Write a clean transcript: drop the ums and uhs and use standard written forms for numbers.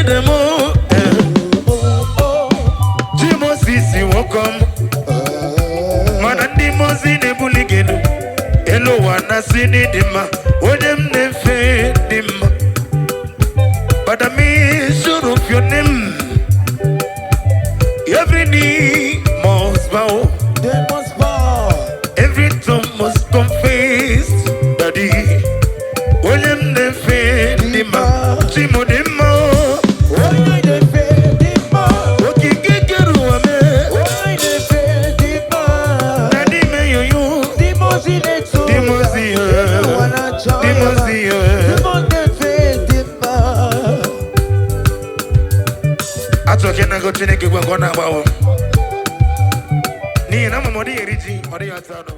demo. Jimo sisi welcome. Manandi mozi ne buligenu. Elo wana sini dima. Odem ne fe dima. But I mean sure of your name. Every knee must bow. They must bow. Every tongue must confess. Daddy, William ne fe dima. Jimo dima. Why they fail dima? Oki gegeru ame. Why they fail dima? Daddy me you. Dimozi neto. Dimozi. Dimozi. Dimo they fail dima. Atoke na go chineke gwa ngona bawo. Ni na mo di eriji, odi atano.